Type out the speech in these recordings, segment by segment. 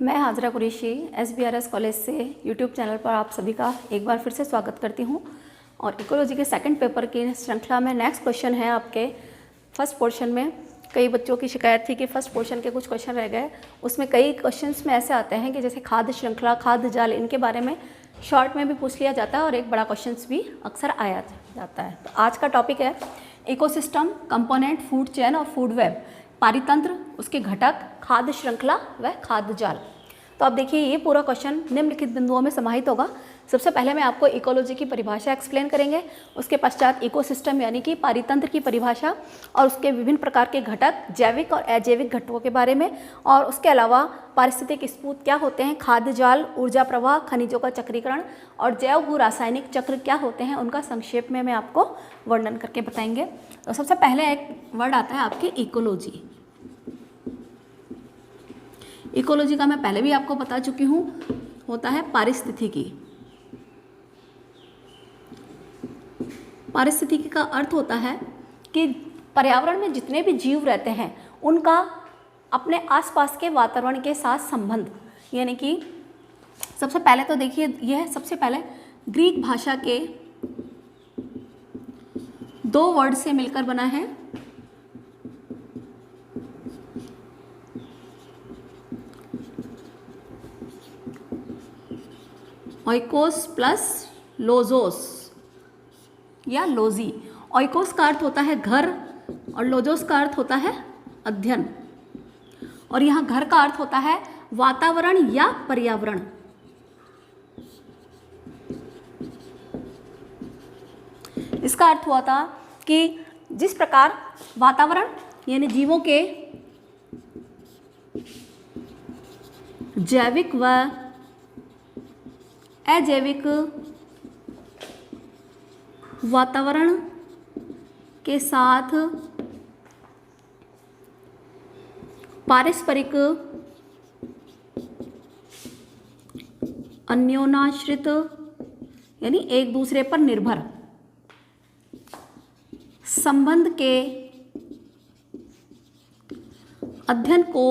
मैं Hazra Qureshi SBRS college से YouTube channel पर आप सभी का एक बार फिर से स्वागत करती हूं। और इकोलॉजी के सेकंड पेपर की श्रृंखला में नेक्स्ट क्वेश्चन है आपके फर्स्ट पोर्शन में। कई बच्चों की शिकायत थी कि फर्स्ट पोर्शन के कुछ क्वेश्चन रह गए। उसमें कई क्वेश्चंस में ऐसे आते हैं कि जैसे खाद्य श्रृंखला, खाद्य जाल, इनके बारे में शॉर्ट में भी पूछ लिया जाता है और एक बड़ा क्वेश्चन भी अक्सर आया जाता है। तो आज का टॉपिक है इकोसिस्टम, कंपोनेंट, फूड चेन और फूड वेब, पारितंत्र, उसके घटक, खाद्य श्रृंखला व खाद्य जाल। तो अब देखिए ये पूरा क्वेश्चन निम्नलिखित बिंदुओं में समाहित होगा। सबसे पहले मैं आपको इकोलॉजी की परिभाषा एक्सप्लेन करेंगे, उसके पश्चात इकोसिस्टम यानी कि पारितंत्र की परिभाषा और उसके विभिन्न प्रकार के घटक, जैविक और अजैविक घटकों के बारे में, और उसके अलावा पारिस्थितिक स्पूत क्या होते हैं, खाद्य जाल, ऊर्जा प्रवाह, खनिजों का चक्रीकरण और जैव भू रासायनिक चक्र क्या होते हैं, उनका संक्षेप में मैं आपको वर्णन करके बताएंगे। तो सबसे पहले एक वर्ड आता है आपकी इकोलॉजी। इकोलॉजी का मैं पहले भी आपको बता चुकी हूँ, होता है पारिस्थितिकी। पारिस्थितिकी का अर्थ होता है कि पर्यावरण में जितने भी जीव रहते हैं उनका अपने आसपास के वातावरण के साथ संबंध। यानी कि सबसे पहले तो देखिए यह सबसे पहले ग्रीक भाषा के दो वर्ड से मिलकर बना है। ओइकोस प्लस लोजोस या लोजी। ओइकोस का अर्थ होता है घर और लोजोस का अर्थ होता है अध्ययन, और यहाँ घर का अर्थ होता है वातावरण या पर्यावरण। इसका अर्थ हुआ था कि जिस प्रकार वातावरण यानी जीवों के जैविक व अजैविक वातावरण के साथ पारस्परिक अन्योन्याश्रित यानी एक दूसरे पर निर्भर संबंध के अध्ययन को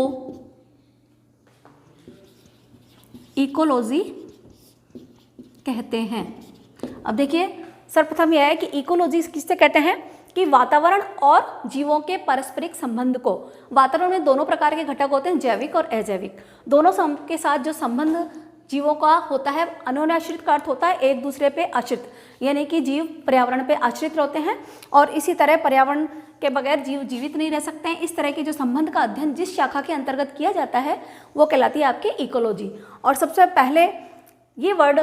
इकोलॉजी कहते हैं। अब देखिए सर्वप्रथम यह है कि इकोलॉजी किससे कहते हैं कि वातावरण और जीवों के पारस्परिक संबंध को। वातावरण में दोनों प्रकार के घटक होते हैं, जैविक और अजैविक। दोनों के साथ जो संबंध जीवों का होता है, अन्योन्याश्रित का अर्थ होता है एक दूसरे पे आश्रित, यानी कि जीव पर्यावरण पे आश्रित रहते हैं और इसी तरह पर्यावरण के बगैर जीव जीवित नहीं रह सकते हैं। इस तरह के जो संबंध का अध्ययन जिस शाखा के अंतर्गत किया जाता है वो कहलाती है आपकी इकोलॉजी। और सबसे पहले ये वर्ड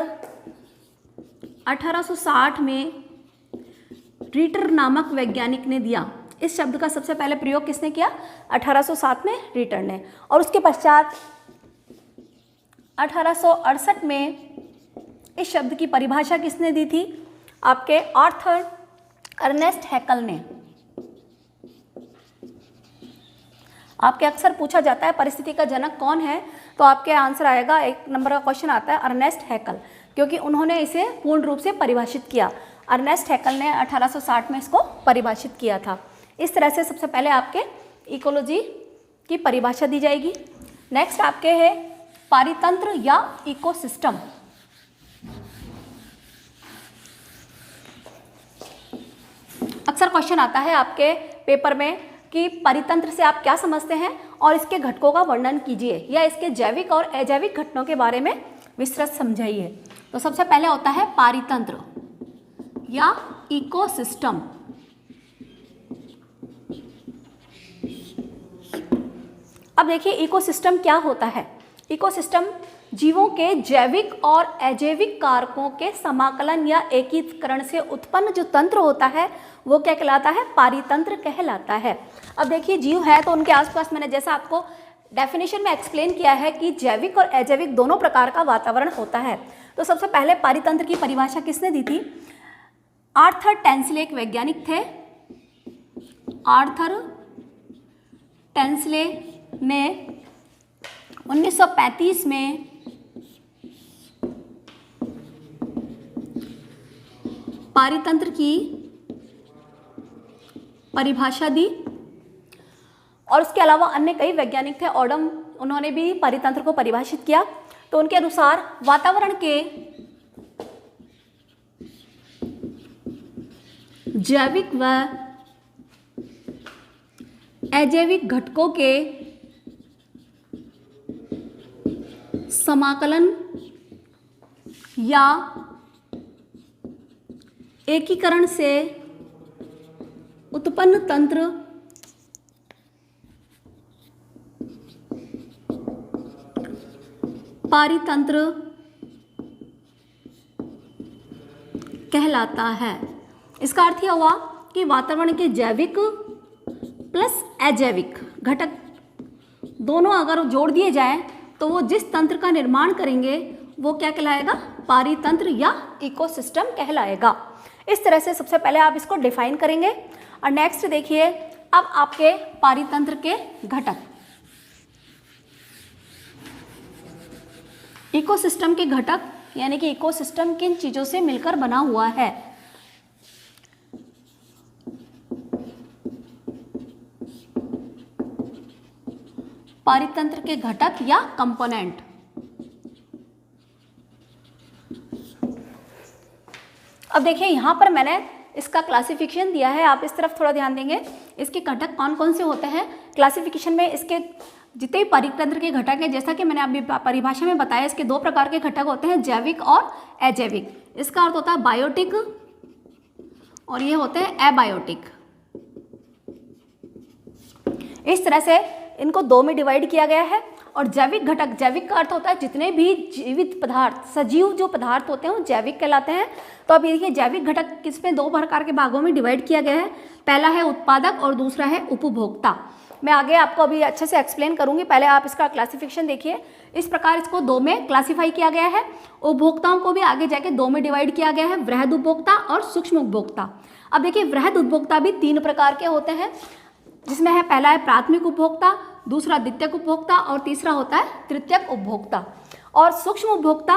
1860 में रीटर नामक वैज्ञानिक ने दिया। इस शब्द का सबसे पहले प्रयोग किसने किया? 1807 में रीटर ने। और उसके पश्चात 1868 में इस शब्द की परिभाषा किसने दी थी? आपके आर्थर अर्नेस्ट हैकल ने। आपके अक्सर पूछा जाता है परिस्थिति का जनक कौन है, तो आपके आंसर आएगा, एक नंबर का क्वेश्चन आता है अर्नेस्ट हैकल, क्योंकि उन्होंने इसे पूर्ण रूप से परिभाषित किया। अर्नेस्ट हैकल ने 1860 में इसको परिभाषित किया था। इस तरह से सबसे पहले आपके इकोलॉजी की परिभाषा दी जाएगी। नेक्स्ट आपके है पारितंत्र या इकोसिस्टम। अक्सर क्वेश्चन आता है आपके पेपर में कि पारितंत्र से आप क्या समझते हैं और इसके घटकों का वर्णन कीजिए, या इसके जैविक और अजैविक घटकों के बारे में विस्तृत समझाइए। तो सबसे पहले होता है पारितंत्र या इकोसिस्टम। अब देखिए इकोसिस्टम क्या होता है। इकोसिस्टम जीवों के जैविक और अजैविक कारकों के समाकलन या एकीकरण से उत्पन्न जो तंत्र होता है वो क्या कहलाता है? पारितंत्र कहलाता है। अब देखिए जीव है तो उनके आसपास मैंने जैसा आपको डेफिनेशन में एक्सप्लेन किया है कि जैविक और अजैविक दोनों प्रकार का वातावरण होता है। तो सबसे पहले पारितंत्र की परिभाषा किसने दी थी? आर्थर टेंसले एक वैज्ञानिक थे। आर्थर टेंसले ने 1935 में पारितंत्र की परिभाषा दी और उसके अलावा अन्य कई वैज्ञानिक थे। उन्होंने भी परितंत्र को परिभाषित किया। तो उनके अनुसार वातावरण के जैविक व अजैविक घटकों के समाकलन या एकीकरण से उत्पन्न तंत्र पारितंत्र कहलाता है। इसका अर्थ यह हुआ कि वातावरण के जैविक प्लस अजैविक घटक दोनों अगर जोड़ दिए जाएं तो वो जिस तंत्र का निर्माण करेंगे वो क्या कहलाएगा, पारितंत्र या इकोसिस्टम कहलाएगा। इस तरह से सबसे पहले आप इसको डिफाइन करेंगे। और नेक्स्ट देखिए, अब आपके पारितंत्र के घटक, इकोसिस्टम के घटक यानी कि इकोसिस्टम किन चीजों से मिलकर बना हुआ है। पारितंत्र के घटक या कंपोनेंट। अब देखिए यहाँ पर मैंने इसका क्लासिफिकेशन दिया है, आप इस तरफ थोड़ा ध्यान देंगे। इसके घटक कौन कौन से होते हैं क्लासिफिकेशन में, इसके जितने भी पारितंत्र के घटक हैं, जैसा कि मैंने अभी परिभाषा में बताया, इसके दो प्रकार के घटक होते हैं, जैविक और अजैविक। इसका अर्थ होता है बायोटिक और ये होते हैं अबायोटिक। इस तरह से इनको दो में डिवाइड किया गया है। और जैविक घटक, जैविक का अर्थ होता है जितने भी जीवित पदार्थ, सजीव जो पदार्थ होते हैं वो जैविक कहलाते हैं। तो अब ये देखिए जैविक घटक किसमें दो प्रकार के भागों में डिवाइड किया गया है। पहला है उत्पादक और दूसरा है उपभोक्ता। मैं आगे आपको अभी अच्छे से एक्सप्लेन करूंगी, पहले आप इसका क्लासिफिकेशन देखिए। इस प्रकार इसको दो में क्लासीफाई किया गया है। उपभोक्ताओं को भी आगे जाके दो में डिवाइड किया गया है, वृहद उपभोक्ता और सूक्ष्म उपभोक्ता। अब देखिए वृहद उपभोक्ता भी तीन प्रकार के होते हैं, जिसमें है पहला है प्राथमिक उपभोक्ता, दूसरा द्वितीयक उपभोक्ता और तीसरा होता है तृतीयक उपभोक्ता। और सूक्ष्म उपभोक्ता,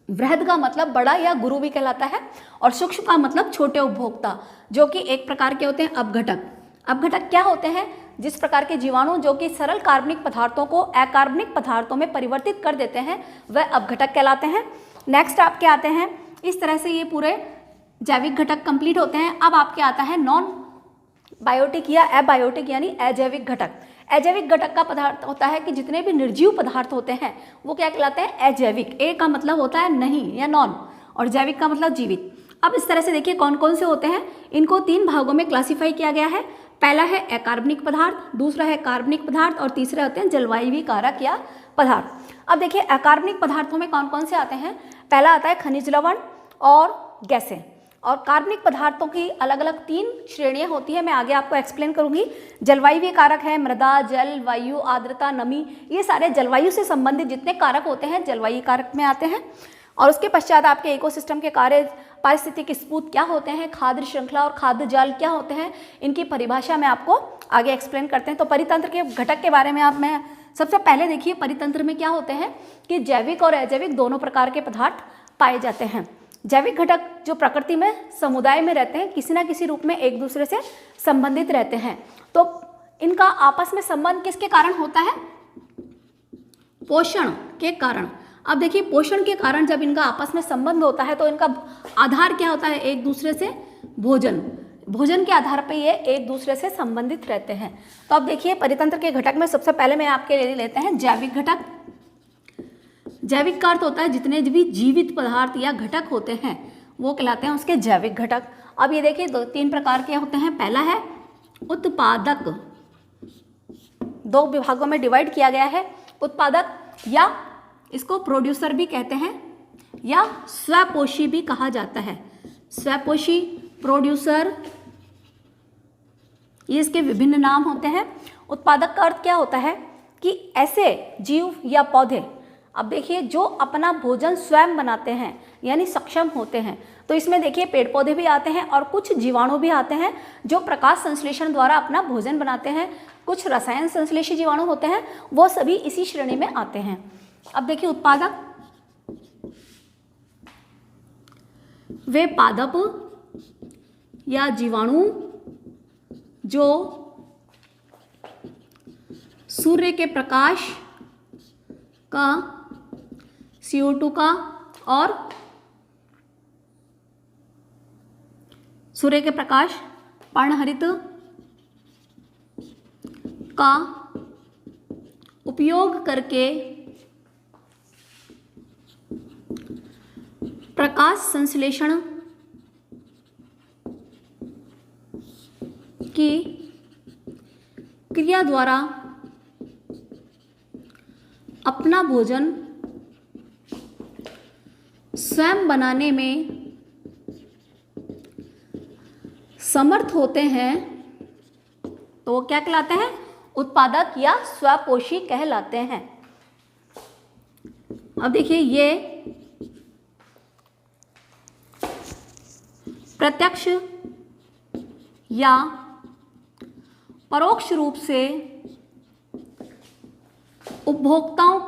वृहद का मतलब बड़ा या गुरु भी कहलाता है और सूक्ष्म का मतलब छोटे उपभोक्ता, जो कि एक प्रकार के होते हैं अपघटक। अपघटक क्या होते हैं, जिस प्रकार के जीवाणु जो कि सरल कार्बनिक पदार्थों को अकार्बनिक पदार्थों में परिवर्तित कर देते हैं, वह अपघटक कहलाते हैं। नेक्स्ट आपके आते हैं, इस तरह से ये पूरे जैविक घटक कंप्लीट होते हैं। अब आपके आता है नॉन बायोटिक या अबायोटिक यानी अजैविक घटक। अजैविक घटक का पदार्थ होता है कि जितने भी निर्जीव पदार्थ होते हैं वो क्या कहलाते हैं, अजैविक। ए का मतलब होता है नहीं या नॉन और जैविक का मतलब जीवित। अब इस तरह से देखिए कौन कौन से होते हैं, इनको तीन भागों में क्लासीफाई किया गया है। पहला है अकार्बनिक पदार्थ, दूसरा है कार्बनिक पदार्थ और तीसरे होते हैं जलवायवीय कारक या पदार्थ। अब देखिए अकार्बनिक पदार्थों में कौन कौन से आते हैं। पहला आता है खनिज लवण और गैसें। और कार्बनिक पदार्थों की अलग अलग तीन श्रेणियां होती है, मैं आगे आपको एक्सप्लेन करूंगी। जलवायु कारक है, मृदा, जल, वायु, आर्द्रता, नमी, ये सारे जलवायु से संबंधित जितने कारक होते हैं जलवायु कारक में आते हैं। और उसके पश्चात आपके इकोसिस्टम के कार्य, पारिस्थितिक स्पूत क्या होते हैं, खाद्य श्रृंखला और खाद्य जाल क्या होते हैं, इनकी परिभाषा में आपको आगे एक्सप्लेन करते हैं। तो परितंत्र के घटक के बारे में आप मैं सबसे पहले देखिए परितंत्र में क्या होते हैं कि जैविक और अजैविक दोनों प्रकार के पदार्थ पाए जाते हैं। जैविक घटक जो प्रकृति में समुदाय में रहते हैं, किसी न किसी रूप में एक दूसरे से संबंधित रहते हैं। तो इनका आपस में संबंध किसके कारण होता है, पोषण के कारण। अब देखिए पोषण के कारण जब इनका आपस में संबंध होता है तो इनका आधार क्या होता है, एक दूसरे से भोजन। भोजन के आधार पर ये एक दूसरे से संबंधित रहते हैं। तो अब देखिए परितंत्र के घटक में सबसे पहले मैं आपके लिए लेते हैं जैविक घटक। जैविक का अर्थ होता है जितने भी जीवित पदार्थ या घटक होते हैं वो कहलाते हैं उसके जैविक घटक। अब ये देखिए दो तीन प्रकार के होते हैं। पहला है उत्पादक, दो विभागों में डिवाइड किया गया है। उत्पादक या इसको प्रोड्यूसर भी कहते हैं या स्वपोषी भी कहा जाता है। स्वपोषी, प्रोड्यूसर, ये इसके विभिन्न नाम होते हैं। उत्पादक का अर्थ क्या होता है कि ऐसे जीव या पौधे, अब देखिए जो अपना भोजन स्वयं बनाते हैं यानी सक्षम होते हैं। तो इसमें देखिए पेड़ पौधे भी आते हैं और कुछ जीवाणु भी आते हैं जो प्रकाश संश्लेषण द्वारा अपना भोजन बनाते हैं। कुछ रसायन संश्लेषी जीवाणु होते हैं, वो सभी इसी श्रेणी में आते हैं। अब देखिए उत्पादक, वे पादप या जीवाणु जो सूर्य के प्रकाश का, CO2 का, और सूर्य के प्रकाश पर्णहरित का उपयोग करके प्रकाश संश्लेषण की क्रिया द्वारा अपना भोजन स्वयं बनाने में समर्थ होते हैं, तो वो क्या कहलाते हैं? उत्पादक या स्वपोषी कहलाते हैं। अब देखिए, ये प्रत्यक्ष या परोक्ष रूप से उपभोक्ताओं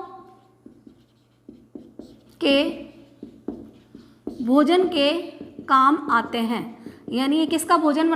के भोजन के काम आते हैं। यानी ये किसका भोजन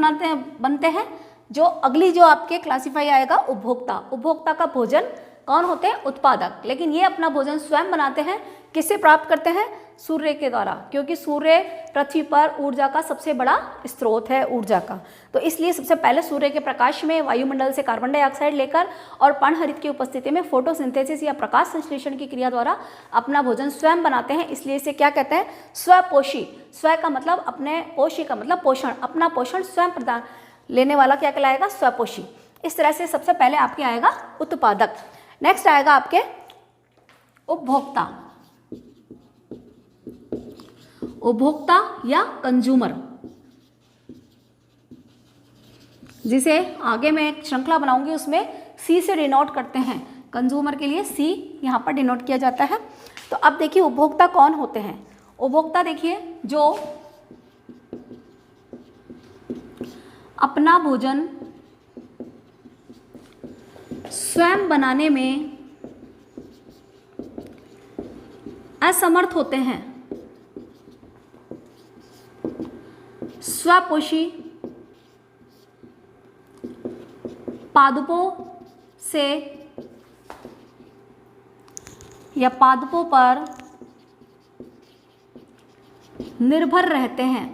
बनते हैं? जो अगली जो आपके क्लासिफाई आएगा, उपभोक्ता का भोजन कौन होते हैं? उत्पादक। लेकिन ये अपना भोजन स्वयं बनाते हैं। किससे प्राप्त करते हैं? सूर्य के द्वारा, क्योंकि सूर्य पृथ्वी पर ऊर्जा का सबसे बड़ा स्रोत है ऊर्जा का। तो इसलिए सबसे पहले सूर्य के प्रकाश में वायुमंडल से कार्बन डाइऑक्साइड लेकर और पर्णहरित की उपस्थिति में फोटोसिंथेसिस या प्रकाश संश्लेषण की क्रिया द्वारा अपना भोजन स्वयं बनाते हैं। इसलिए इसे क्या कहते हैं? स्वपोषी। स्व का मतलब अपने, पोषी का मतलब पोषण, अपना पोषण स्वयं प्रदान लेने वाला क्या कहलाएगा? स्वपोषी। इस तरह से सबसे पहले आपके आएगा उत्पादक। नेक्स्ट आएगा आपके उपभोक्ता। उपभोक्ता या कंज्यूमर, जिसे आगे मैं एक श्रृंखला बनाऊंगी उसमें C से डिनोट करते हैं। कंज्यूमर के लिए C यहाँ पर डिनोट किया जाता है। तो अब देखिए उपभोक्ता कौन होते हैं? उपभोक्ता देखिए जो अपना भोजन स्वयं बनाने में असमर्थ होते हैं, स्वपोषी पादपों से या पादपों पर निर्भर रहते हैं,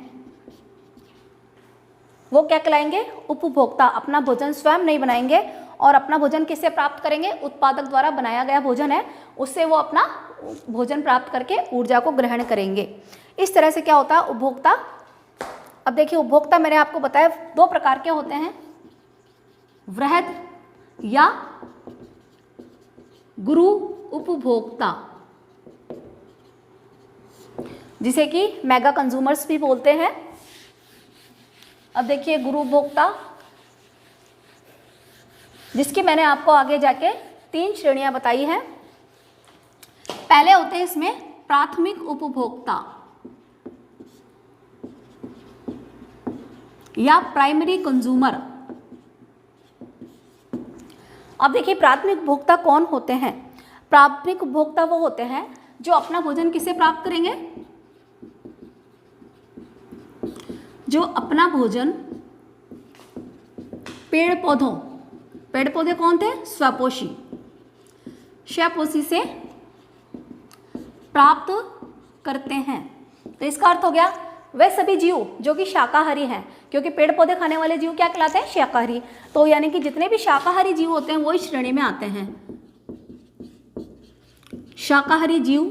वो क्या कहलाएंगे? उपभोक्ता। अपना भोजन स्वयं नहीं बनाएंगे और अपना भोजन किससे प्राप्त करेंगे? उत्पादक द्वारा बनाया गया भोजन है, उससे वो अपना भोजन प्राप्त करके ऊर्जा को ग्रहण करेंगे। इस तरह से क्या होता है? उपभोक्ता। अब देखिए उपभोक्ता मैंने आपको बताया 2 प्रकार के होते हैं, वृहद या गुरु उपभोक्ता, जिसे कि मेगा कंज्यूमर्स भी बोलते हैं। अब देखिए गुरु उपभोक्ता, जिसकी मैंने आपको आगे जाके 3 श्रेणियां बताई हैं। पहले होते हैं इसमें प्राथमिक उपभोक्ता या प्राइमरी कंज्यूमर। अब देखिए प्राथमिक उपभोक्ता कौन होते हैं? प्राथमिक उपभोक्ता वो होते हैं जो अपना भोजन किससे प्राप्त करेंगे? जो अपना भोजन पेड़ पौधे कौन थे? स्वपोषी, स्वपोषी से प्राप्त करते हैं। तो इसका अर्थ हो गया वे सभी जीव जो कि शाकाहारी हैं, क्योंकि पेड़ पौधे खाने वाले जीव क्या कहलाते हैं? शाकाहारी। तो यानी कि जितने भी शाकाहारी जीव होते हैं वो इस श्रेणी में आते हैं। शाकाहारी जीव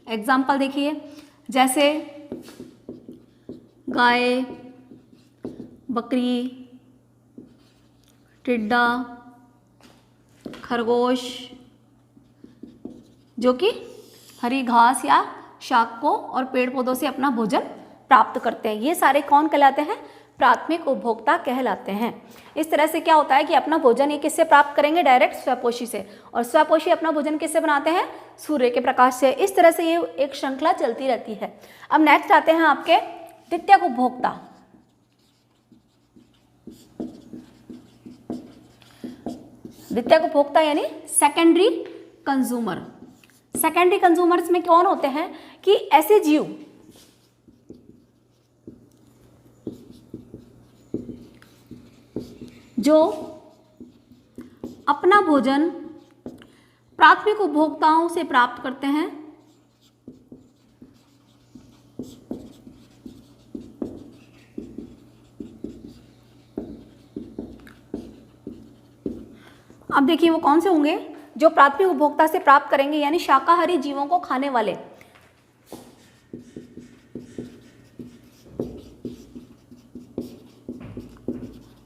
एग्जाम्पल देखिए, जैसे गाय, बकरी, टिड्डा, खरगोश, जो कि हरी घास या शाक को और पेड़ पौधों से अपना भोजन प्राप्त करते हैं। ये सारे कौन कहलाते हैं? प्राथमिक उपभोक्ता कहलाते हैं। इस तरह से क्या होता है कि अपना भोजन ये किससे प्राप्त करेंगे? डायरेक्ट स्वपोषी से। और स्वपोषी अपना भोजन किससे बनाते हैं? सूर्य के प्रकाश से। इस तरह से ये एक श्रृंखला चलती रहती है। अब नेक्स्ट आते हैं आपके द्वितीयक उपभोक्ता। द्वितीयक उपभोक्ता यानी सेकेंडरी कंज्यूमर। सेकेंडरी कंज्यूमर्स में कौन होते हैं कि ऐसे जीव जो अपना भोजन प्राथमिक उपभोक्ताओं से प्राप्त करते हैं। अब देखिए वो कौन से होंगे जो प्राथमिक उपभोक्ता से प्राप्त करेंगे, यानी शाकाहारी जीवों को खाने वाले।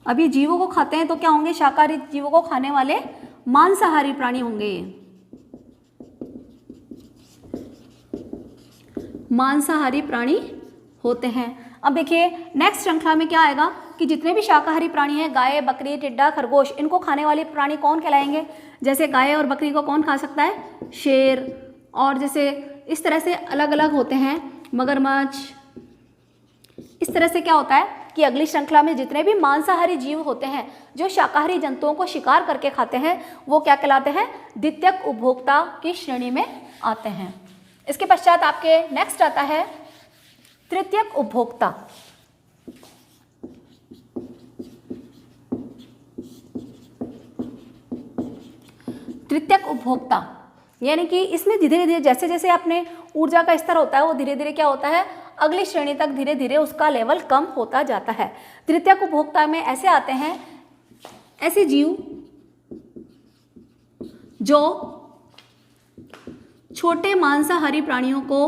अब ये जीवों को खाते हैं तो क्या होंगे, शाकाहारी जीवों को खाने वाले मांसाहारी प्राणी होंगे ये, मांसाहारी प्राणी होते हैं। अब देखिए नेक्स्ट श्रृंखला में क्या आएगा कि जितने भी शाकाहारी प्राणी हैं, गाय, बकरी, टिड्डा, खरगोश, इनको खाने वाले प्राणी कौन कहलाएंगे। जैसे गाय और बकरी को कौन खा सकता है, शेर, और जैसे इस तरह से अलग अलग होते हैं, मगरमच्छ। इस तरह से क्या होता है कि अगली श्रृंखला में जितने भी मांसाहारी जीव होते हैं जो शाकाहारी जंतुओं को शिकार करके खाते हैं, वो क्या कहलाते हैं, द्वितीयक उपभोक्ता की श्रेणी में आते हैं। इसके पश्चात आपके नेक्स्ट आता है तृतीयक उपभोक्ता। तृतीयक उपभोक्ता यानी कि इसमें धीरे धीरे जैसे जैसे अपने ऊर्जा का स्तर होता है वो धीरे धीरे क्या होता है, अगली श्रेणी तक धीरे धीरे उसका लेवल कम होता जाता है। तृतीयक उपभोक्ता में ऐसे आते हैं ऐसे जीव जो छोटे मांसाहारी प्राणियों को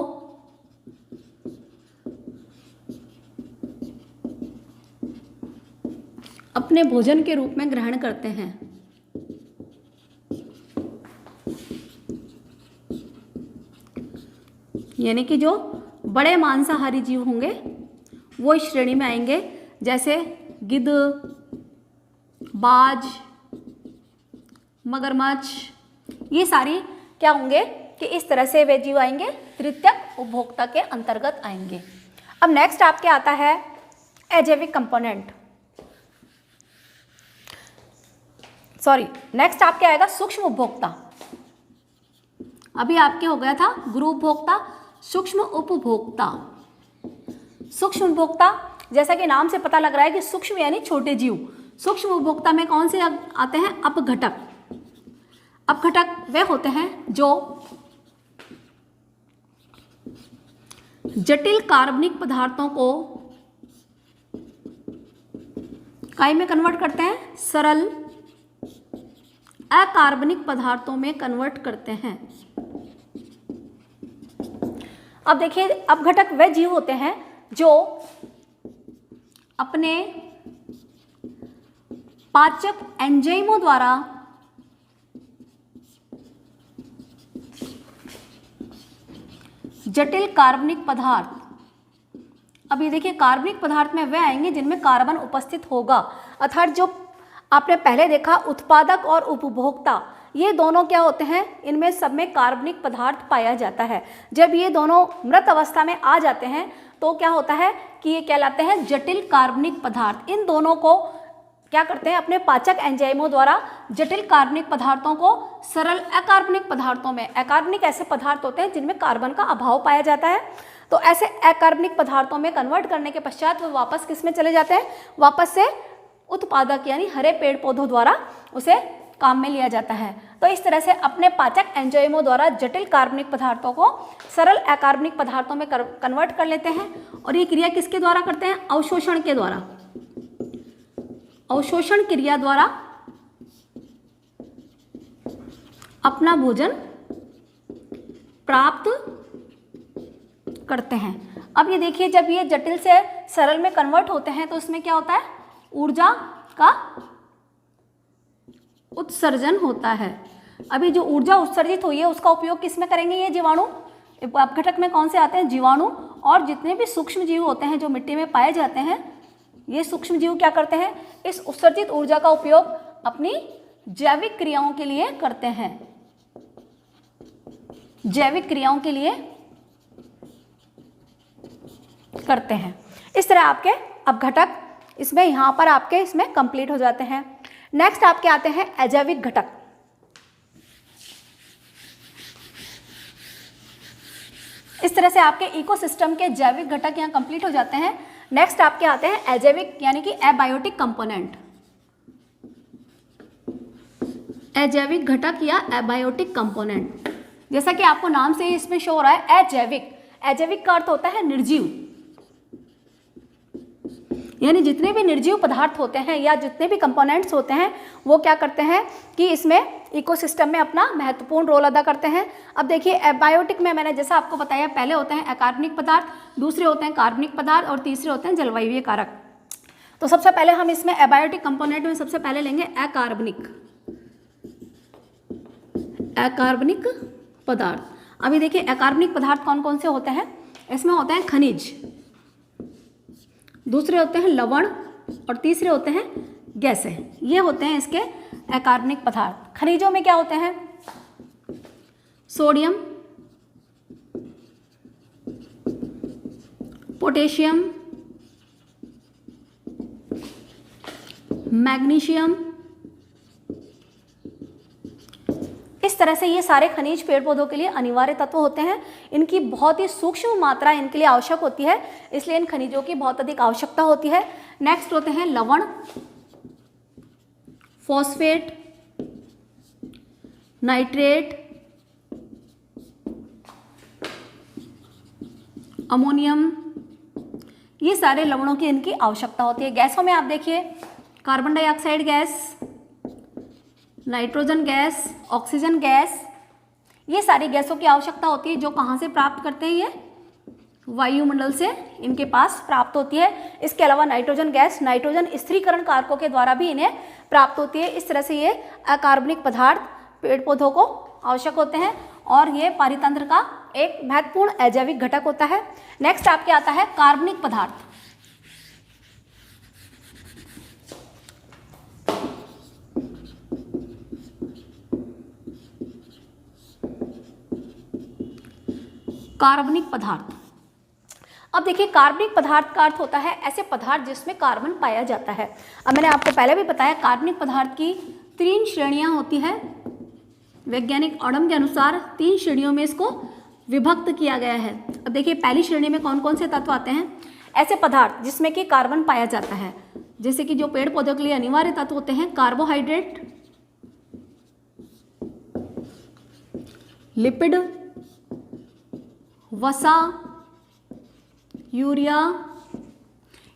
अपने भोजन के रूप में ग्रहण करते हैं। यानी कि जो बड़े मांसाहारी जीव होंगे वो इस श्रेणी में आएंगे, जैसे गिद्ध, बाज, मगरमच्छ, ये सारी क्या होंगे कि इस तरह से वे जीव आएंगे, तृतीयक उपभोक्ता के अंतर्गत आएंगे। अब नेक्स्ट आपके आता है अजैविक कंपोनेंट, नेक्स्ट आपके आएगा सूक्ष्म उपभोक्ता। अभी आपके हो गया था गुरु उपभोक्ता, सूक्ष्म उपभोक्ता। सूक्ष्म उपभोक्ता जैसा कि नाम से पता लग रहा है कि सूक्ष्म यानी छोटे जीव। सूक्ष्म उपभोक्ता में कौन से आते हैं, अपघटक। अपघटक वे होते हैं जो जटिल कार्बनिक पदार्थों को काय में कन्वर्ट करते हैं, सरल अकार्बनिक पदार्थों में कन्वर्ट करते हैं। अब देखिए अपघटक वे जीव होते हैं जो अपने पाचक एंजाइमों द्वारा जटिल कार्बनिक पदार्थ, अब ये देखिए कार्बनिक पदार्थ में वे आएंगे जिनमें कार्बन उपस्थित होगा, अर्थात जो आपने पहले देखा उत्पादक और उपभोक्ता, ये दोनों क्या होते हैं, इनमें सब में कार्बनिक पदार्थ पाया जाता है। जब ये दोनों मृत अवस्था में आ जाते हैं तो क्या होता है कि ये कहलाते हैं जटिल कार्बनिक पदार्थ। इन दोनों को क्या करते हैं, अपने पाचक एंजाइमों द्वारा जटिल कार्बनिक पदार्थों को सरल अकार्बनिक पदार्थों में, अकार्बनिक ऐसे पदार्थ होते हैं जिनमें कार्बन का अभाव पाया जाता है, तो ऐसे अकार्बनिक पदार्थों में कन्वर्ट करने के पश्चात वो वापस किस में चले जाते हैं, वापस से उत्पादक यानी हरे पेड़ पौधों द्वारा उसे काम में लिया जाता है। तो इस तरह से अपने पाचक एंजाइमों द्वारा जटिल कार्बनिक पदार्थों को सरल अकार्बनिक पदार्थों में कन्वर्ट कर लेते हैं। और ये क्रिया किसके द्वारा करते हैं, अवशोषण के द्वारा। अवशोषण क्रिया द्वारा अपना भोजन प्राप्त करते हैं। अब ये देखिए जब ये जटिल से सरल में कन्वर्ट होते हैं तो इसमें क्या होता है, ऊर्जा का उत्सर्जन होता है। अभी जो ऊर्जा उत्सर्जित हुई है उसका उपयोग किस में करेंगे, ये जीवाणु। अपघटक में कौन से आते हैं, जीवाणु, और जितने भी सूक्ष्म जीव होते हैं जो मिट्टी में पाए जाते हैं, ये सूक्ष्म जीव क्या करते हैं, इस उत्सर्जित ऊर्जा का उपयोग अपनी जैविक क्रियाओं के लिए करते हैं। जैविक क्रियाओं के लिए करते हैं। इस तरह आपके अपघटक इसमें यहाँ पर आपके इसमें कंप्लीट हो जाते हैं। नेक्स्ट आपके आते हैं अजैविक घटक। इस तरह से आपके इकोसिस्टम के जैविक घटक यहाँ कंप्लीट हो जाते हैं। नेक्स्ट आपके आते हैं अजैविक यानी कि एबायोटिक कंपोनेंट। अजैविक घटक या एबायोटिक कंपोनेंट। जैसा कि आपको नाम से ही इसमें शो हो रहा है अजैविक, अजैविक का अर्थ होता है निर्जीव, यानी जितने भी निर्जीव पदार्थ होते हैं या जितने भी कंपोनेंट्स होते हैं वो क्या करते हैं कि इसमें इकोसिस्टम में अपना महत्वपूर्ण रोल अदा करते हैं। अब देखिए एबायोटिक में मैंने जैसा आपको बताया, पहले होते हैं अकार्बनिक पदार्थ, दूसरे होते हैं कार्बनिक पदार्थ और तीसरे होते हैं जलवायु कारक। तो सबसे पहले हम इसमें एबायोटिक कंपोनेंट में सबसे पहले लेंगे अकार्बनिक, अकार्बनिक पदार्थ। अभी देखिए अकार्बनिक पदार्थ कौन कौन से होते हैं, इसमें होते हैं खनिज, दूसरे होते हैं लवण और तीसरे होते हैं गैसें। ये होते हैं इसके अकार्बनिक पदार्थ। खनिजों में क्या होते हैं, सोडियम, पोटेशियम, मैग्नीशियम, इस तरह से ये सारे खनिज पेड़ पौधों के लिए अनिवार्य तत्व होते हैं। इनकी बहुत ही सूक्ष्म मात्रा इनके लिए आवश्यक होती है, इसलिए इन खनिजों की बहुत अधिक आवश्यकता होती है। नेक्स्ट होते हैं लवण, फॉस्फेट, नाइट्रेट, अमोनियम, ये सारे लवणों की इनकी आवश्यकता होती है। गैसों में आप देखिए carbon dioxide gas, nitrogen gas, oxygen gas, ये सारी गैसों की आवश्यकता होती है, जो कहाँ से प्राप्त करते हैं, ये वायुमंडल से इनके पास प्राप्त होती है। इसके अलावा नाइट्रोजन गैस नाइट्रोजन स्थिरीकरण कारकों के द्वारा भी इन्हें प्राप्त होती है। इस तरह से ये अकार्बनिक पदार्थ पेड़ पौधों को आवश्यक होते हैं और ये पारितंत्र का एक महत्वपूर्ण अजैविक घटक होता है। नेक्स्ट आपके आता है कार्बनिक पदार्थ। कार्बनिक पदार्थ। अब देखिए कार्बनिक पदार्थ का अर्थ होता है ऐसे पदार्थ जिसमें कार्बन पाया जाता है। अब मैंने आपको पहले भी बताया कार्बनिक पदार्थ की 3 श्रेणियां होती है। वैज्ञानिक ऑडम के अनुसार 3 श्रेणियों में इसको विभक्त किया गया है। अब देखिए पहली श्रेणी में कौन कौन से तत्व आते हैं, ऐसे पदार्थ जिसमें कि कार्बन पाया जाता है, जैसे कि जो पेड़ पौधों के लिए अनिवार्य तत्व होते हैं, कार्बोहाइड्रेट, लिपिड, वसा, यूरिया,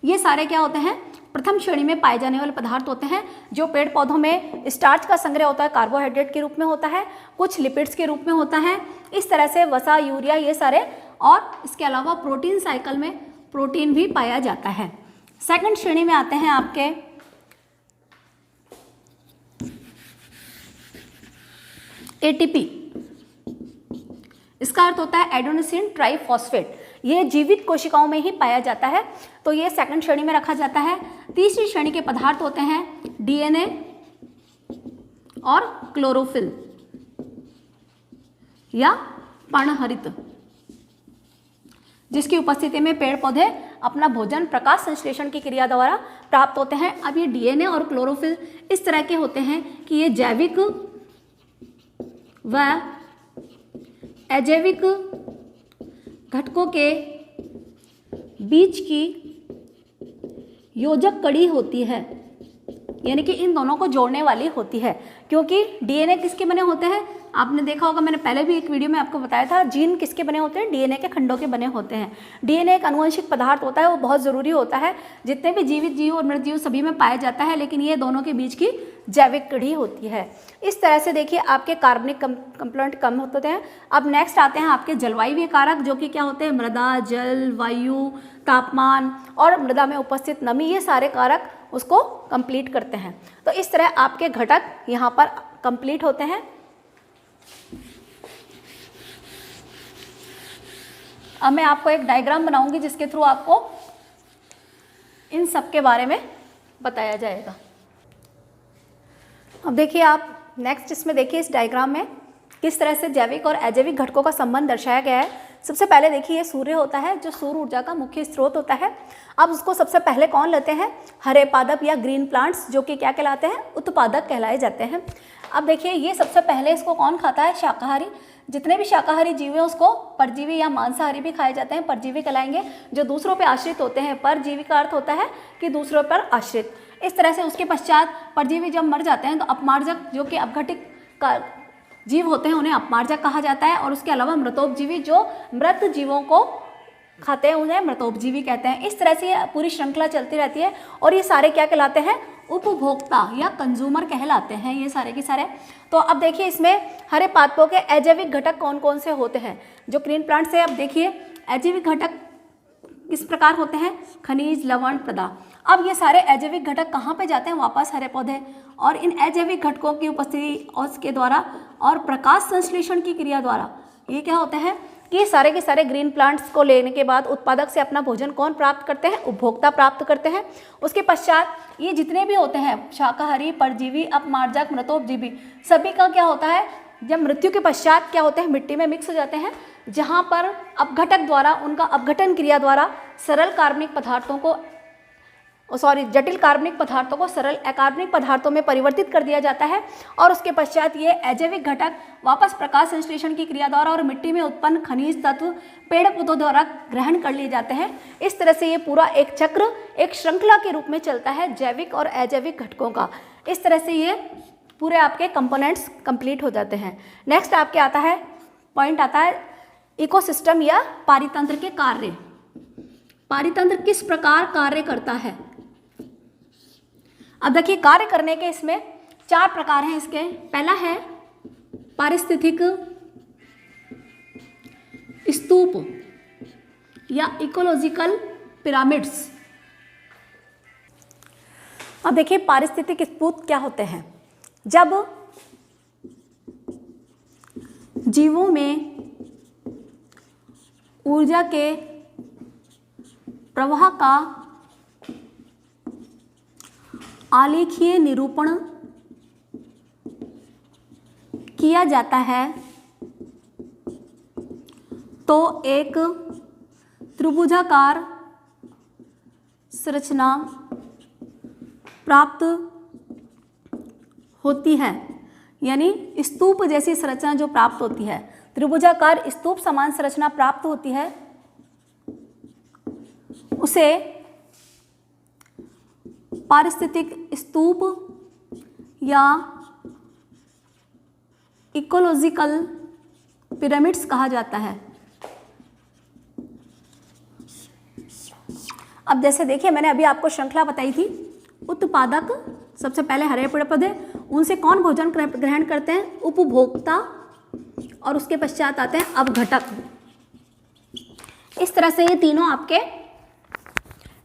ये सारे क्या होते हैं, प्रथम श्रेणी में पाए जाने वाले पदार्थ होते हैं। जो पेड़ पौधों में स्टार्च का संग्रह होता है कार्बोहाइड्रेट के रूप में होता है, कुछ लिपिड्स के रूप में होता है। इस तरह से वसा, यूरिया, ये सारे, और इसके अलावा प्रोटीन साइकिल में प्रोटीन भी पाया जाता है। सेकंड श्रेणी में आते हैं आपके एटीपी। इसका अर्थ होता है एडेनोसिन ट्राइफॉस्फेट। ये जीवित कोशिकाओं में ही पाया जाता है, तो ये सेकंड श्रेणी में रखा जाता है। तीसरी श्रेणी के पदार्थ होते हैं डीएनए और क्लोरोफिल या पर्णहरित, जिसकी उपस्थिति में पेड़ पौधे अपना भोजन प्रकाश संश्लेषण की क्रिया द्वारा प्राप्त होते हैं। अब ये डीएनए और क्लोरोफिल इस तरह के होते हैं कि ये जैविक व अजैविक घटकों के बीच की योजक कड़ी होती है, यानी कि इन दोनों को जोड़ने वाली होती है। क्योंकि डीएनए किसके बने होते हैं, आपने देखा होगा, मैंने पहले भी एक वीडियो में आपको बताया था, जीन किसके बने होते हैं, डीएनए के खंडों के बने होते हैं। डीएनए एक आनुवंशिक पदार्थ होता है, वो बहुत ज़रूरी होता है, जितने भी जीवित जीव और मृत जीव सभी में पाया जाता है, लेकिन ये दोनों के बीच की जैविक कड़ी होती है। इस तरह से देखिए आपके कार्बनिक कंपोनेंट कम होते हैं। अब नेक्स्ट आते हैं आपके जलवायु कारक, जो कि क्या होते हैं, मृदा, जल, वायु, तापमान और मृदा में उपस्थित नमी, ये सारे कारक उसको कंप्लीट करते हैं। तो इस तरह आपके घटक यहाँ पर कंप्लीट होते हैं। अब मैं आपको एक डायग्राम बनाऊंगी जिसके थ्रू आपको इन सब के बारे में बताया जाएगा। अब देखिए आप नेक्स्ट इसमें देखिए इस डायग्राम में किस तरह से जैविक और अजैविक घटकों का संबंध दर्शाया गया है। सबसे पहले देखिए ये सूर्य होता है, जो सौर ऊर्जा का मुख्य स्रोत होता है। अब उसको सबसे पहले कौन लेते हैं, हरे पादप या ग्रीन प्लांट्स, जो कि क्या कहलाते हैं, उत्पादक कहलाए जाते हैं। अब देखिए ये सबसे पहले इसको कौन खाता है, शाकाहारी। जितने भी शाकाहारी जीव हैं उसको परजीवी या मांसाहारी भी खाए जाते हैं, परजीवी कहलाएंगे। जो दूसरों पे आश्रित होते हैं, परजीवी का अर्थ होता है कि दूसरों पर आश्रित। इस तरह से उसके पश्चात परजीवी जब मर जाते हैं तो अपमार्जक, जो कि अपघटित जीव होते हैं उन्हें अपमार्जक कहा जाता है, और उसके अलावा मृतोपजीवी जो मृत जीवों को खाते हैं उन्हें मृतोपजीवी कहते हैं। इस तरह से पूरी श्रृंखला चलती रहती है, और ये सारे क्या कहलाते हैं, उपभोक्ता या कंज्यूमर कहलाते हैं ये सारे के सारे। तो अब देखिए इसमें हरे पादपों के अजैविक घटक कौन कौन से होते हैं जो ग्रीन प्लांट से। अब देखिए अजैविक घटक किस प्रकार होते हैं, खनिज, लवण, प्रदा। अब ये सारे अजैविक घटक कहाँ पे जाते हैं, वापस हरे पौधे, और इन अजैविक घटकों की उपस्थिति के द्वारा और प्रकाश संश्लेषण की क्रिया द्वारा ये क्या होते हैं कि सारे के सारे ग्रीन प्लांट्स को लेने के बाद उत्पादक से अपना भोजन कौन प्राप्त करते हैं, उपभोक्ता प्राप्त करते हैं। उसके पश्चात ये जितने भी होते हैं शाकाहारी, परजीवी, अपमार्जक, मृतोपजीवी, सभी का क्या होता है, जब मृत्यु के पश्चात क्या होते हैं, मिट्टी में मिक्स हो जाते हैं, जहाँ पर अपघटक द्वारा उनका अपघटन क्रिया द्वारा सरल कार्बनिक पदार्थों को जटिल कार्बनिक पदार्थों को सरल अकार्बनिक पदार्थों में परिवर्तित कर दिया जाता है, और उसके पश्चात ये अजैविक घटक वापस प्रकाश संश्लेषण की क्रिया द्वारा और मिट्टी में उत्पन्न खनिज तत्व पेड़ पौधों द्वारा ग्रहण कर लिए जाते हैं। इस तरह से ये पूरा एक चक्र एक श्रृंखला के रूप में चलता है जैविक और अजैविक घटकों का। इस तरह से ये पूरे आपके कंपोनेंट्स कंप्लीट हो जाते हैं। नेक्स्ट आपके आता है पॉइंट आता है इकोसिस्टम या पारितंत्र के कार्य। पारितंत्र किस प्रकार कार्य करता है। अब देखिए कार्य करने के इसमें 4 प्रकार हैं इसके। पहला है पारिस्थितिक स्तूप या इकोलॉजिकल पिरामिड्स। अब देखिए पारिस्थितिक स्तूप क्या होते हैं, जब जीवों में ऊर्जा के प्रवाह का आलेखीय निरूपण किया जाता है तो एक त्रिभुजाकार संरचना प्राप्त होती है। यानी स्तूप जैसी संरचना जो प्राप्त होती है, त्रिभुजाकार स्तूप समान संरचना प्राप्त होती है, उसे पारिस्थितिक स्तूप या इकोलॉजिकल पिरामिड्स कहा जाता है। अब जैसे देखिए मैंने अभी आपको श्रृंखला बताई थी, उत्पादक सबसे पहले हरे पेड़ पौधे, उनसे कौन भोजन ग्रहण करते हैं, उपभोक्ता, और उसके पश्चात आते हैं अपघटक। इस तरह से ये तीनों आपके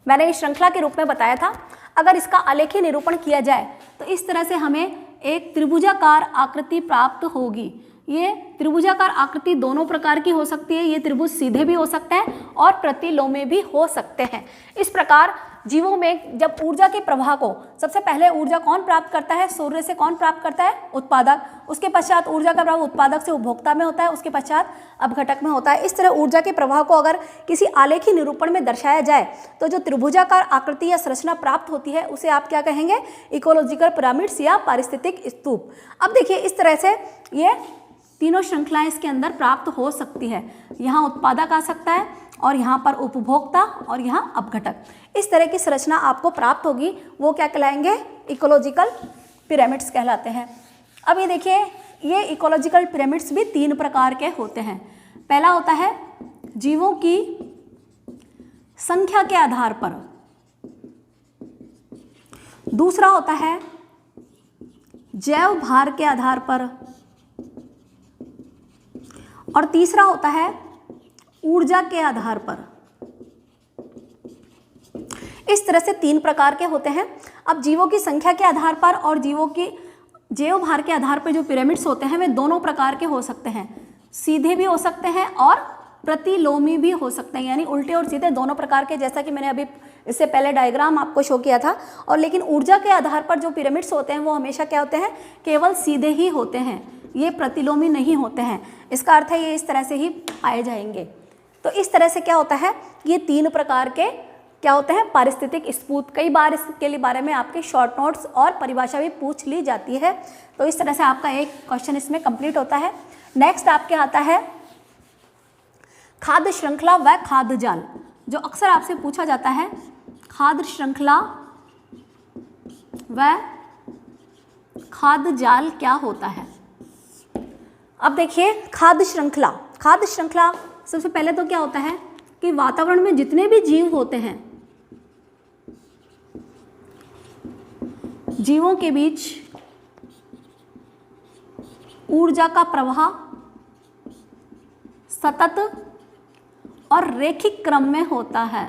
मैंने इस श्रृंखला के रूप में बताया था। अगर इसका आलेखीय निरूपण किया जाए तो इस तरह से हमें एक त्रिभुजाकार आकृति प्राप्त होगी। ये त्रिभुजाकार आकृति दोनों प्रकार की हो सकती है, ये त्रिभुज सीधे भी हो सकते हैं और प्रतिलोमी भी हो सकते हैं। इस प्रकार जीवों में जब ऊर्जा के प्रवाह को सबसे पहले ऊर्जा कौन प्राप्त करता है, सूर्य से कौन प्राप्त करता है, उत्पादक। उसके पश्चात ऊर्जा का प्रवाह उत्पादक से उपभोक्ता में होता है, उसके पश्चात अपघटक में होता है। इस तरह ऊर्जा के प्रवाह को अगर किसी आलेखीय निरूपण में दर्शाया जाए तो जो त्रिभुजाकार आकृति या संरचना प्राप्त होती है उसे आप क्या कहेंगे, इकोलॉजिकल पिरामिड्स या पारिस्थितिक स्तूप। अब देखिए इस तरह से ये तीनों श्रृंखलाएं इसके अंदर प्राप्त हो सकती है। यहाँ उत्पादक आ सकता है और यहाँ पर उपभोक्ता और यहाँ अपघटक। इस तरह की संरचना आपको प्राप्त होगी, वो क्या कहलाएंगे, इकोलॉजिकल पिरामिड्स कहलाते हैं। अब ये देखिए ये इकोलॉजिकल पिरामिड्स भी 3 प्रकार के होते हैं। पहला होता है जीवों की संख्या के आधार पर, दूसरा होता है जैव भार के आधार पर, और तीसरा होता है ऊर्जा के आधार पर। इस तरह से 3 प्रकार के होते हैं। अब जीवों की संख्या के आधार पर और जीवों की जैव भार के आधार पर जो पिरामिड्स होते हैं वे दोनों प्रकार के हो सकते हैं, सीधे भी हो सकते हैं और प्रतिलोमी भी हो सकते हैं, यानी उल्टे और सीधे दोनों प्रकार के, जैसा कि मैंने अभी इससे पहले डायग्राम आपको शो किया था। और लेकिन ऊर्जा के आधार पर जो पिरामिड्स होते हैं वो हमेशा क्या होते हैं, केवल सीधे ही होते हैं, ये प्रतिलोमी नहीं होते हैं। इसका अर्थ है ये इस तरह से ही पाए जाएंगे। तो इस तरह से क्या होता है, ये 3 प्रकार के क्या होते हैं, पारिस्थितिक स्तूप। कई बार इसके लिए बारे में आपके शॉर्ट नोट्स और परिभाषा भी पूछ ली जाती है। तो इस तरह से आपका एक क्वेश्चन इसमें कंप्लीट होता है। नेक्स्ट आपके आता है खाद्य श्रृंखला व खाद्य जाल, जो अक्सर आपसे पूछा जाता है। खाद्य श्रृंखला व खाद्य जाल क्या होता है। अब देखिए खाद्य श्रृंखला। खाद्य श्रृंखला सबसे पहले तो क्या होता है कि वातावरण में जितने भी जीव होते हैं, जीवों के बीच ऊर्जा का प्रवाह सतत और रैखिक क्रम में होता है,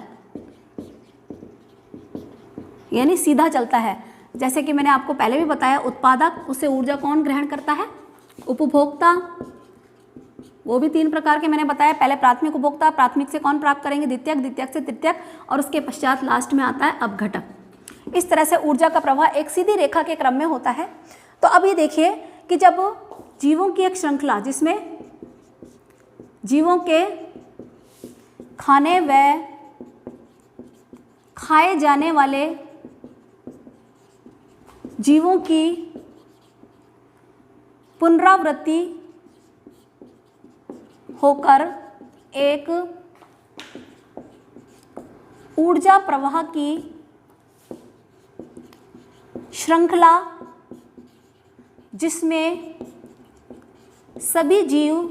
यानी सीधा चलता है। जैसे कि मैंने आपको पहले भी बताया, उत्पादक, उससे ऊर्जा कौन ग्रहण करता है? उपभोक्ता। वो भी 3 प्रकार के मैंने बताया, पहले प्राथमिक उपभोक्ता, प्राथमिक से कौन प्राप्त करेंगे? द्वितीयक, द्वितीयक से तृतीयक, और उसके पश्चात लास्ट में आता है अपघटक। इस तरह से ऊर्जा का प्रवाह एक सीधी रेखा के क्रम में होता है। तो अब ये देखिए कि जब जीवों की एक श्रृंखला, जिसमें जीवों के खाने व खाए जाने वाले जीवों की पुनरावृत्ति होकर एक ऊर्जा प्रवाह की श्रृंखला, जिसमें सभी जीव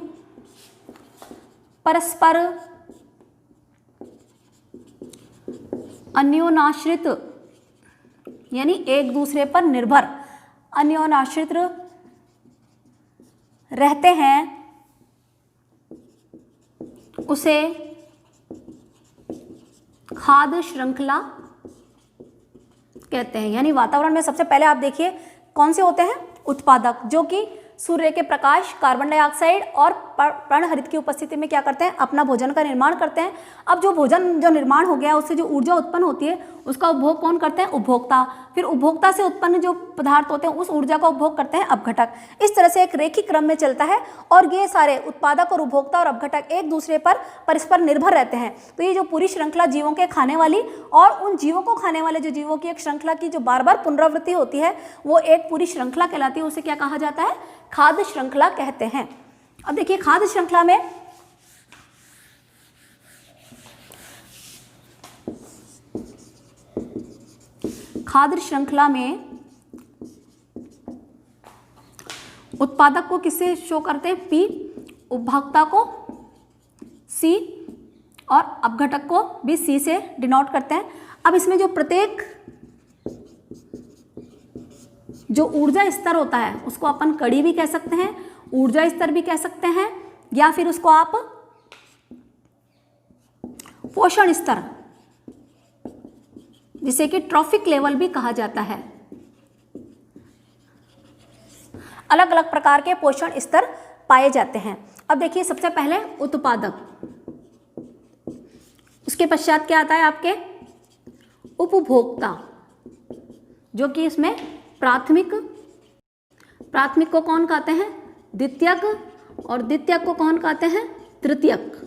परस्पर अन्योनाश्रित, यानी एक दूसरे पर निर्भर अन्योनाश्रित रहते हैं, उसे खाद्य श्रृंखला कहते हैं। यानी वातावरण में सबसे पहले आप देखिए कौन से होते हैं? उत्पादक, जो कि सूर्य के प्रकाश, कार्बन डाइऑक्साइड और पर्णहरित की उपस्थिति में क्या करते हैं? अपना भोजन का निर्माण करते हैं। अब जो भोजन जो निर्माण हो गया, उससे जो ऊर्जा उत्पन्न होती है, उसका उपभोग कौन करते हैं? उपभोक्ता। फिर उपभोक्ता से उत्पन्न जो पदार्थ होते हैं, उस ऊर्जा का उपभोग करते हैं अपघटक। इस तरह से एक रैखिक क्रम में चलता है, और ये सारे उत्पादक और उपभोक्ता और अपघटक एक दूसरे पर परस्पर निर्भर रहते हैं। तो ये जो पूरी श्रृंखला जीवों के खाने वाली और उन जीवों को खाने वाले जो जीवों की एक श्रृंखला की जो बार बार पुनरावृत्ति होती है, वो एक पूरी श्रृंखला कहलाती है। उसे क्या कहा जाता है? खाद्य श्रृंखला कहते हैं। अब देखिए खाद्य श्रृंखला में उत्पादक को किससे शो करते हैं? P, उपभोक्ता को C और अपघटक को भी C से डिनोट करते हैं। अब इसमें जो प्रत्येक जो ऊर्जा स्तर होता है, उसको अपन कड़ी भी कह सकते हैं, ऊर्जा स्तर भी कह सकते हैं, या फिर उसको आप पोषण स्तर, जिसे कि ट्रॉफिक लेवल भी कहा जाता है। अलग अलग प्रकार के पोषण स्तर पाए जाते हैं। अब देखिए सबसे पहले उत्पादक, उसके पश्चात क्या आता है आपके? उपभोक्ता, जो कि इसमें प्राथमिक को कौन कहते हैं? द्वितीयक, और द्वितीयक को कौन कहते हैं? तृतीयक,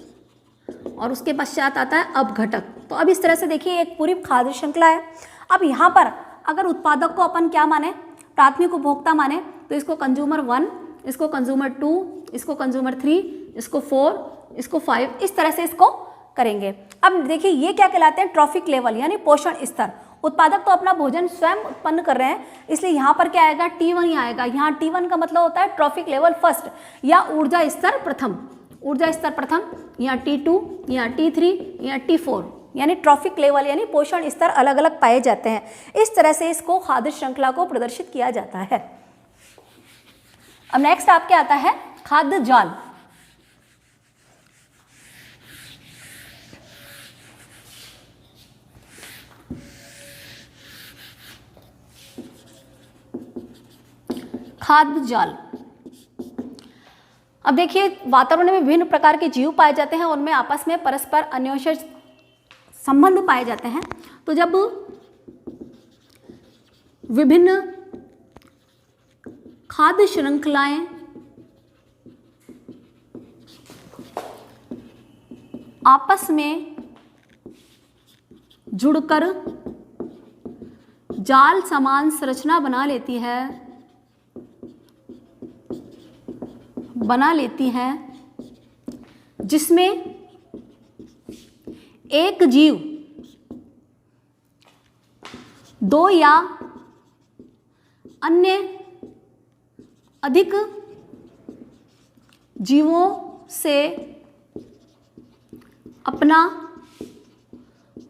और उसके पश्चात आता है अपघटक। तो अब इस तरह से देखिए एक पूरी खाद्य श्रृंखला है। अब यहाँ पर अगर उत्पादक को अपन क्या माने? प्राथमिक उपभोक्ता माने, तो इसको कंज्यूमर 1, इसको कंज्यूमर 2, इसको कंज्यूमर 3, इसको 4, इसको 5, इस तरह से इसको करेंगे। अब देखिए ये क्या कहलाते हैं? ट्रॉफिक लेवल, यानी पोषण स्तर। उत्पादक तो अपना भोजन स्वयं उत्पन्न कर रहे हैं, इसलिए यहाँ पर क्या आएगा? T1 ही आएगा। यहाँ T1 का मतलब होता है ट्रॉफिक लेवल फर्स्ट, या ऊर्जा स्तर प्रथम। ऊर्जा स्तर प्रथम, यहाँ T2, यहाँ T3, यहाँ T4, यानी ट्रॉफिक लेवल यानी पोषण स्तर अलग अलग पाए जाते हैं। इस तरह से इसको खाद्य श्रृंखला को प्रदर्शित किया जाता है। अब नेक्स्ट आपके आता है खाद्य जाल। खाद्य जाल, अब देखिए वातावरण में विभिन्न प्रकार के जीव पाए जाते हैं, उनमें आपस में परस्पर अन्योन्य संबंध पाए जाते हैं। तो जब विभिन्न खाद्य श्रृंखलाएं आपस में जुड़कर जाल समान संरचना बना लेती हैं, जिसमें एक जीव दो या अन्य अधिक जीवों से अपना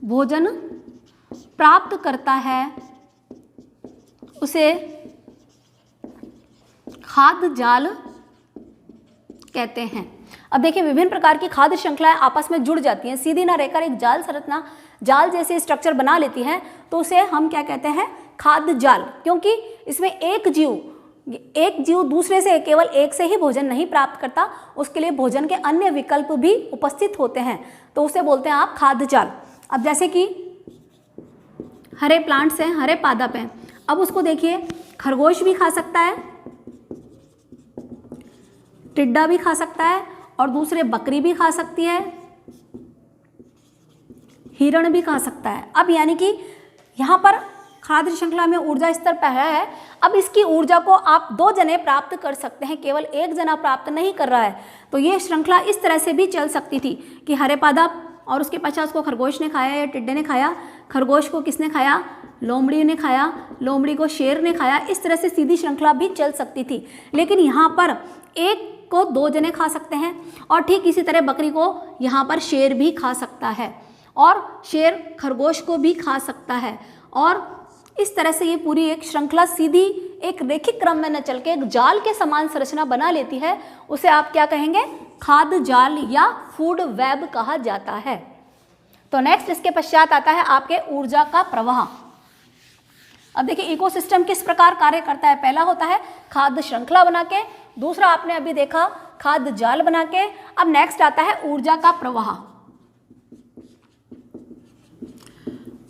भोजन प्राप्त करता है उसे खाद्य जाल कहते हैं। अब देखिए, विभिन्न प्रकार की खाद्य श्रृंखलाएं आपस में जुड़ जाती हैं, सीधी ना रहकर एक जाल संरचना, जाल जैसे स्ट्रक्चर बना लेती हैं, तो उसे हम क्या कहते हैं? खाद्य जाल। क्योंकि इसमें एक जीव दूसरे से, केवल एक से ही भोजन नहीं प्राप्त करता, उसके लिए भोजन के अन्य विकल्प भी उपस्थित होते हैं, तो उसे बोलते हैं आप खाद्य जाल। अब जैसे कि हरे प्लांट्स हैं, हरे पादप हैं, अब उसको देखिए, खरगोश भी खा सकता है, टिड्डा भी खा सकता है, और दूसरे बकरी भी खा सकती है, हिरण भी खा सकता है। अब यानी कि यहाँ पर खाद्य श्रृंखला में ऊर्जा स्तर पहला है। अब इसकी ऊर्जा को आप 2 जने प्राप्त कर सकते हैं, केवल एक जना प्राप्त नहीं कर रहा है। तो ये श्रृंखला इस तरह से भी चल सकती थी कि हरे पादप और उसके पश्चात उसको खरगोश ने खाया या टिड्डे ने खाया, खरगोश को किसने खाया? लोमड़ी ने खाया, लोमड़ी को शेर ने खाया। इस तरह से सीधी श्रृंखला भी चल सकती थी। लेकिन यहाँ पर एक को 2 जने खा सकते हैं, और ठीक इसी तरह बकरी को यहाँ पर शेर भी खा सकता है, और शेर खरगोश को भी खा सकता है। और इस तरह से ये पूरी एक श्रृंखला सीधी एक रैखिक क्रम में न चल के एक जाल के समान संरचना बना लेती है। उसे आप क्या कहेंगे? खाद्य जाल या फूड वेब कहा जाता है। तो नेक्स्ट इसके पश्चात आता है आपके ऊर्जा का प्रवाह। अब देखिए, इकोसिस्टम किस प्रकार कार्य करता है। पहला होता है खाद्य श्रृंखला बना के, दूसरा आपने अभी देखा खाद्य जाल बना के। अब नेक्स्ट आता है ऊर्जा का प्रवाह।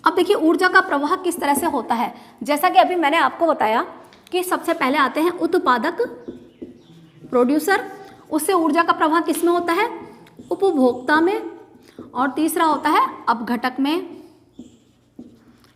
अब देखिए, ऊर्जा का प्रवाह किस तरह से होता है। जैसा कि अभी मैंने आपको बताया कि सबसे पहले आते हैं उत्पादक, प्रोड्यूसर, उससे ऊर्जा का प्रवाह किस में होता है? उपभोक्ता में, और तीसरा होता है अपघटक में।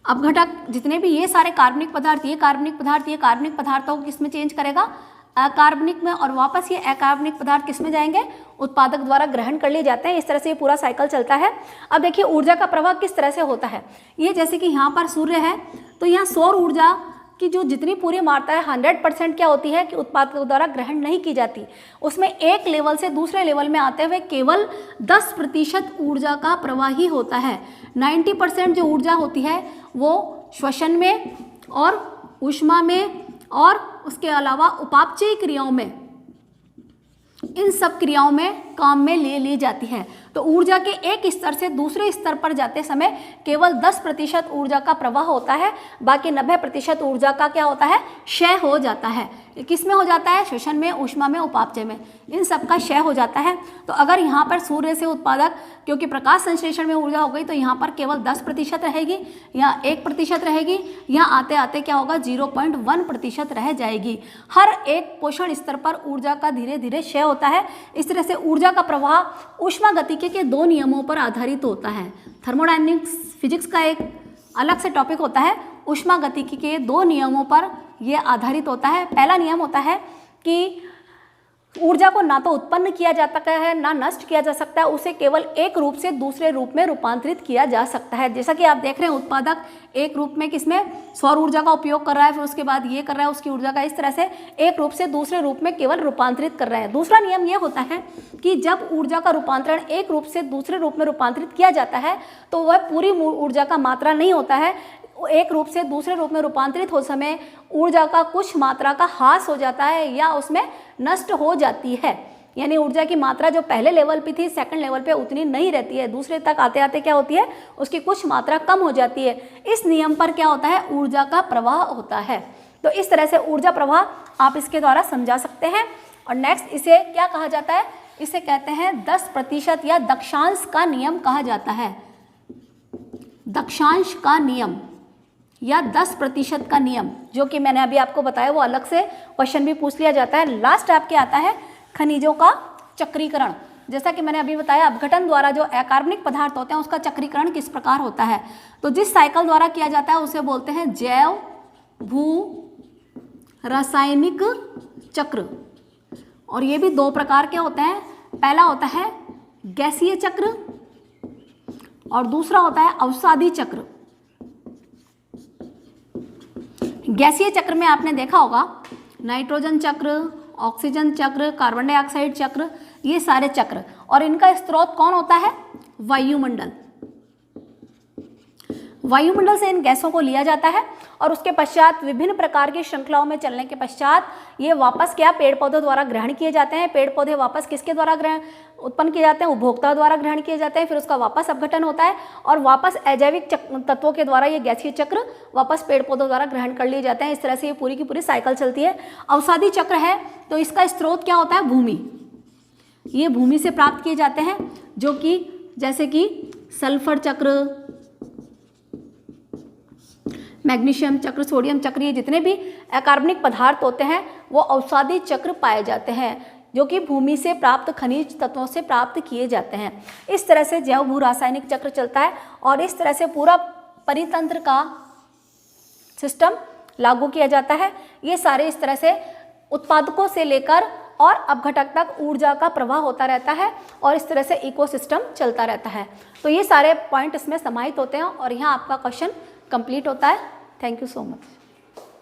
अपघटक जितने भी ये सारे कार्बनिक पदार्थ, ये कार्बनिक पदार्थ, ये कार्बनिक पदार्थों को किस में चेंज करेगा? अकार्बनिक में, और वापस ये अकार्बनिक पदार्थ किस में जाएंगे? उत्पादक द्वारा ग्रहण कर लिए जाते हैं। इस तरह से ये पूरा साइकिल चलता है। अब देखिए, ऊर्जा का प्रवाह किस तरह से होता है। ये जैसे कि यहाँ पर सूर्य है, तो यहाँ सौर ऊर्जा की जो जितनी पूरी मात्रा है 100% क्या होती है कि उत्पादक द्वारा ग्रहण नहीं की जाती। उसमें एक लेवल से दूसरे लेवल में आते हुए केवल 10% ऊर्जा का प्रवाह ही होता है। 90% जो ऊर्जा होती है वो श्वसन में और ऊष्मा में और उसके अलावा उपापचयी क्रियाओं में, इन सब क्रियाओं में काम में ले ली जाती है। तो ऊर्जा के एक स्तर से दूसरे स्तर पर जाते समय केवल 10% ऊर्जा का प्रवाह होता है, बाकी 90% ऊर्जा का क्या होता है? क्षय हो जाता है। किस में हो जाता है? श्वसन में, ऊष्मा में, उपापचय में, इन सब का क्षय हो जाता है। तो अगर यहाँ पर सूर्य से उत्पादक, क्योंकि प्रकाश संश्लेषण में ऊर्जा हो गई, तो यहाँ पर केवल 10% रहेगी, यहाँ 1% रहेगी, यहाँ आते आते क्या होगा? 0.1% रह जाएगी। हर एक पोषण स्तर पर ऊर्जा का धीरे धीरे क्षय होता है। इस तरह से ऊर्जा का प्रवाह ऊष्मागतिकी के 2 नियमों पर आधारित होता है। थर्मोडायनेमिक्स फिजिक्स का एक अलग से टॉपिक होता है। ऊष्मागतिकी के 2 नियमों पर यह आधारित होता है। पहला नियम होता है कि ऊर्जा को ना तो उत्पन्न किया जा सकता है ना नष्ट किया जा सकता है, उसे केवल एक रूप से दूसरे रूप में रूपांतरित किया जा सकता है। जैसा कि आप देख रहे हैं, उत्पादक एक रूप में किसमें? सौर ऊर्जा का उपयोग कर रहा है, फिर उसके बाद ये कर रहा है उसकी ऊर्जा का, इस तरह से एक रूप से दूसरे रूप में केवल रूपांतरित कर रहे हैं। दूसरा नियम ये होता है कि जब ऊर्जा का रूपांतरण एक रूप से दूसरे रूप में रूपांतरित किया जाता है तो वह पूरी ऊर्जा का मात्रा नहीं होता है। एक रूप से दूसरे रूप में रूपांतरित हो समय ऊर्जा का कुछ मात्रा का ह्रास हो जाता है या उसमें नष्ट हो जाती है। यानी ऊर्जा की मात्रा जो पहले लेवल पे थी सेकंड लेवल पे उतनी नहीं रहती है, दूसरे तक आते आते क्या होती है? उसकी कुछ मात्रा कम हो जाती है। इस नियम पर क्या होता है? ऊर्जा का प्रवाह होता है। तो इस तरह से ऊर्जा प्रवाह आप इसके द्वारा समझा सकते हैं। और नेक्स्ट इसे क्या कहा जाता है? इसे कहते हैं 10% या दक्षांश का नियम कहा जाता है। दक्षांश का नियम या 10% का नियम, जो कि मैंने अभी आपको बताया, वो अलग से क्वेश्चन भी पूछ लिया जाता है। लास्ट आपके आता है खनिजों का चक्रीकरण। जैसा कि मैंने अभी बताया, अपघटन द्वारा जो अकार्बनिक पदार्थ होते हैं उसका चक्रीकरण किस प्रकार होता है। तो जिस साइकिल द्वारा किया जाता है उसे बोलते हैं जैव भू रासायनिक चक्र। और ये भी 2 प्रकार के होते हैं। पहला होता है गैसीय चक्र और दूसरा होता है अवसादी चक्र। गैसीय चक्र में आपने देखा होगा नाइट्रोजन चक्र ऑक्सीजन चक्र, कार्बन डाइऑक्साइड चक्र, ये सारे चक्र, और इनका स्रोत कौन होता है? वायुमंडल। वायुमंडल से इन गैसों को लिया जाता है और उसके पश्चात विभिन्न प्रकार की श्रृंखलाओं में चलने के पश्चात ये वापस क्या पेड़ पौधों द्वारा ग्रहण किए जाते हैं। पेड़ पौधे वापस किसके द्वारा ग्रहण उत्पन्न किए जाते हैं? उपभोक्ता द्वारा ग्रहण किए जाते हैं। फिर उसका वापस अपघटन होता है और वापस अजैविक तत्वों के द्वारा ये गैसीय चक्र वापस पेड़ पौधों द्वारा ग्रहण कर लिए जाते हैं। इस तरह से ये पूरी की पूरी साइकिल चलती है। अवसादी चक्र है तो इसका स्रोत क्या होता है? भूमि। ये भूमि से प्राप्त किए जाते हैं, जो कि जैसे कि सल्फर चक्र, मैग्नीशियम चक्र, सोडियम चक्र, ये जितने भी अकार्बनिक पदार्थ होते हैं वो अवसादी चक्र पाए जाते हैं, जो कि भूमि से प्राप्त खनिज तत्वों से प्राप्त किए जाते हैं। इस तरह से जैव भू रासायनिक चक्र चलता है और इस तरह से पूरा परितंत्र का सिस्टम लागू किया जाता है। ये सारे इस तरह से उत्पादकों से लेकर और अपघटक तक ऊर्जा का प्रवाह होता रहता है और इस तरह से इकोसिस्टम चलता रहता है। तो ये सारे पॉइंट इसमें समाहित होते हैं और यहाँ आपका क्वेश्चन कंप्लीट होता है। Thank you so much.